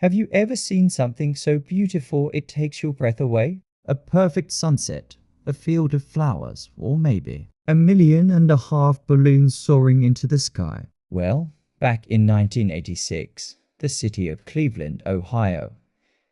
Have you ever seen something so beautiful it takes your breath away? A perfect sunset, a field of flowers, or maybe 1.5 million balloons soaring into the sky. Well, back in 1986, the city of Cleveland, Ohio,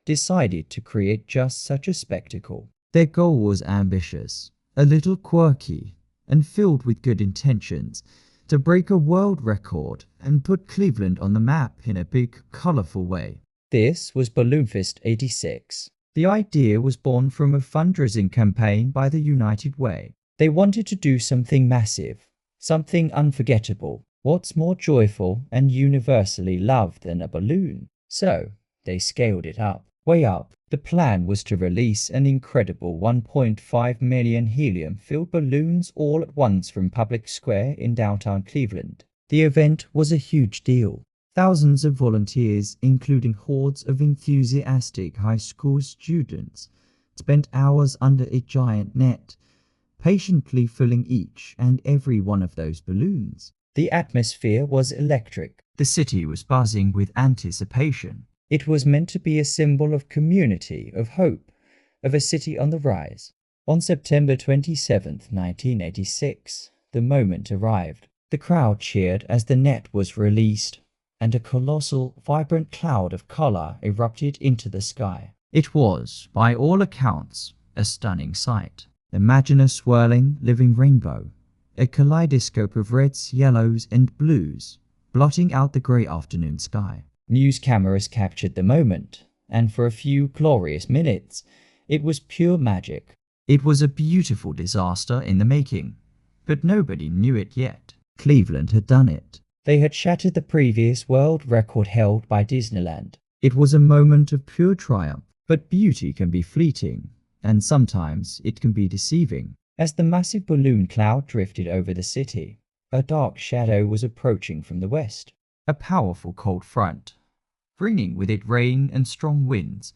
decided to create just such a spectacle. Their goal was ambitious, a little quirky, and filled with good intentions, to break a world record and put Cleveland on the map in a big, colorful way. This was Balloonfest '86. The idea was born from a fundraising campaign by the United Way. They wanted to do something massive, something unforgettable. What's more joyful and universally loved than a balloon? So, they scaled it up, way up. The plan was to release an incredible 1.5 million helium-filled balloons all at once from Public Square in downtown Cleveland. The event was a huge deal. Thousands of volunteers, including hordes of enthusiastic high school students, spent hours under a giant net, patiently filling each and every one of those balloons. The atmosphere was electric. The city was buzzing with anticipation. It was meant to be a symbol of community, of hope, of a city on the rise. On September 27, 1986, the moment arrived. The crowd cheered as the net was released, and a colossal, vibrant cloud of color erupted into the sky. It was, by all accounts, a stunning sight. Imagine a swirling, living rainbow, a kaleidoscope of reds, yellows, and blues, blotting out the grey afternoon sky. News cameras captured the moment, and for a few glorious minutes, it was pure magic. It was a beautiful disaster in the making, but nobody knew it yet. Cleveland had done it. They had shattered the previous world record held by Disneyland. It was a moment of pure triumph, but beauty can be fleeting, and sometimes it can be deceiving. As the massive balloon cloud drifted over the city, a dark shadow was approaching from the west. A powerful cold front, bringing with it rain and strong winds,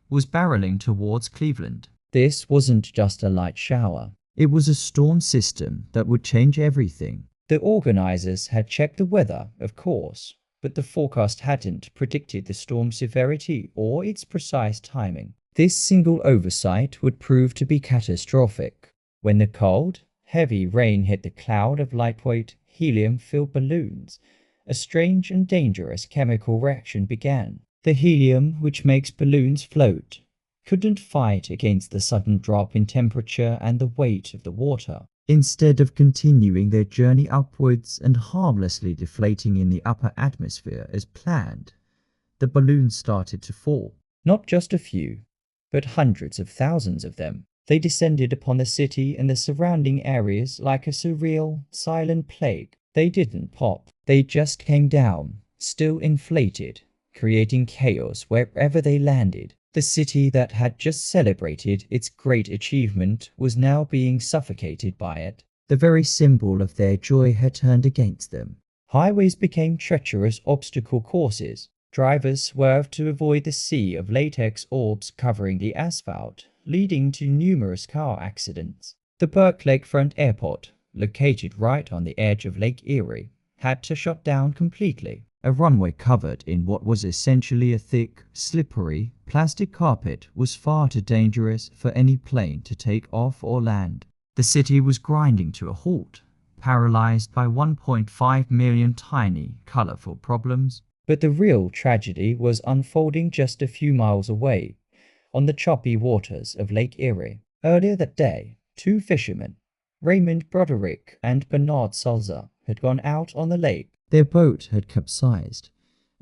was barreling towards Cleveland. This wasn't just a light shower. It was a storm system that would change everything. The organizers had checked the weather, of course, but the forecast hadn't predicted the storm's severity or its precise timing. This single oversight would prove to be catastrophic. When the cold, heavy rain hit the cloud of lightweight, helium-filled balloons, a strange and dangerous chemical reaction began. The helium, which makes balloons float, couldn't fight against the sudden drop in temperature and the weight of the water. Instead of continuing their journey upwards and harmlessly deflating in the upper atmosphere as planned, the balloons started to fall. Not just a few, but hundreds of thousands of them. They descended upon the city and the surrounding areas like a surreal, silent plague. They didn't pop. They just came down, still inflated, creating chaos wherever they landed. The city that had just celebrated its great achievement was now being suffocated by it. The very symbol of their joy had turned against them. Highways became treacherous obstacle courses. Drivers swerved to avoid the sea of latex orbs covering the asphalt, leading to numerous car accidents. The Burke Lakefront Airport, located right on the edge of Lake Erie, had to shut down completely. A runway covered in what was essentially a thick, slippery, plastic carpet was far too dangerous for any plane to take off or land. The city was grinding to a halt, paralyzed by 1.5 million tiny, colorful problems. But the real tragedy was unfolding just a few miles away, on the choppy waters of Lake Erie. Earlier that day, two fishermen, Raymond Broderick and Bernard Salza, had gone out on the lake. Their boat had capsized,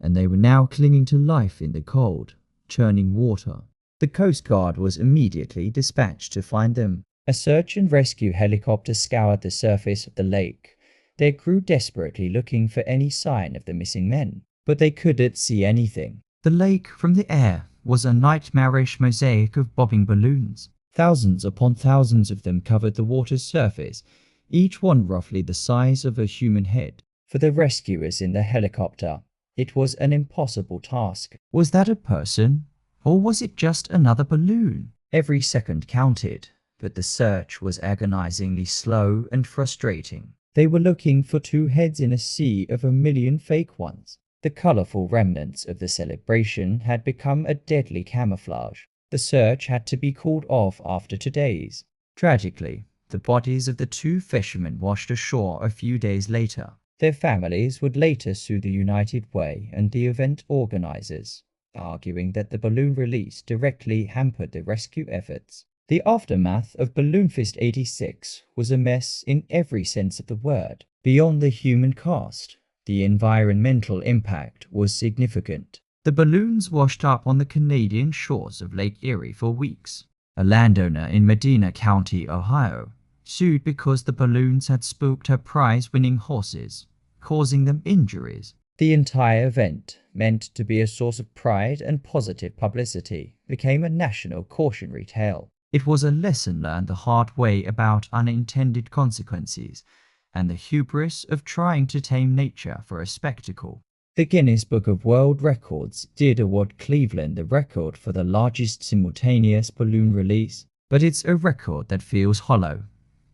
and they were now clinging to life in the cold, churning water. The Coast Guard was immediately dispatched to find them. A search and rescue helicopter scoured the surface of the lake, their crew desperately looking for any sign of the missing men. But they couldn't see anything. The lake, from the air, was a nightmarish mosaic of bobbing balloons. Thousands upon thousands of them covered the water's surface, each one roughly the size of a human head. For the rescuers in the helicopter, it was an impossible task. Was that a person? Or was it just another balloon? Every second counted, but the search was agonizingly slow and frustrating. They were looking for two heads in a sea of 1 million fake ones. The colorful remnants of the celebration had become a deadly camouflage. The search had to be called off after 2 days. Tragically, the bodies of the two fishermen washed ashore a few days later. Their families would later sue the United Way and the event organizers, arguing that the balloon release directly hampered the rescue efforts. The aftermath of Balloonfest '86 was a mess in every sense of the word. Beyond the human cost, the environmental impact was significant. The balloons washed up on the Canadian shores of Lake Erie for weeks. A landowner in Medina County, Ohio, sued because the balloons had spooked her prize-winning horses, causing them injuries. The entire event, meant to be a source of pride and positive publicity, became a national cautionary tale. It was a lesson learned the hard way about unintended consequences and the hubris of trying to tame nature for a spectacle. The Guinness Book of World Records did award Cleveland the record for the largest simultaneous balloon release, but it's a record that feels hollow,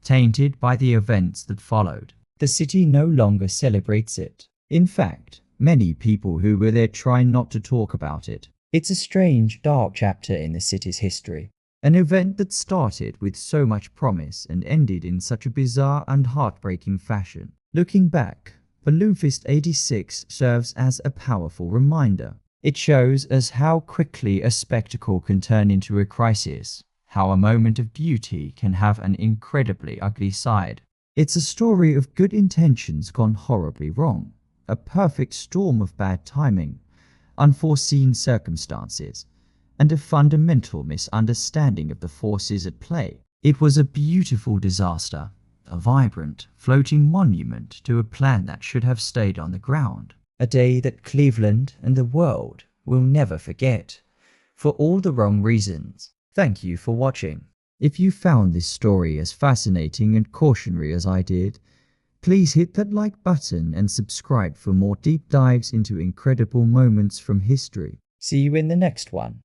tainted by the events that followed. The city no longer celebrates it. In fact, many people who were there try not to talk about it. It's a strange, dark chapter in the city's history. An event that started with so much promise and ended in such a bizarre and heartbreaking fashion. Looking back, Balloonfest '86 serves as a powerful reminder. It shows us how quickly a spectacle can turn into a crisis, how a moment of beauty can have an incredibly ugly side. It's a story of good intentions gone horribly wrong, a perfect storm of bad timing, unforeseen circumstances, and a fundamental misunderstanding of the forces at play. It was a beautiful disaster, a vibrant, floating monument to a plan that should have stayed on the ground. A day that Cleveland and the world will never forget, for all the wrong reasons. Thank you for watching. If you found this story as fascinating and cautionary as I did, please hit that like button and subscribe for more deep dives into incredible moments from history. See you in the next one.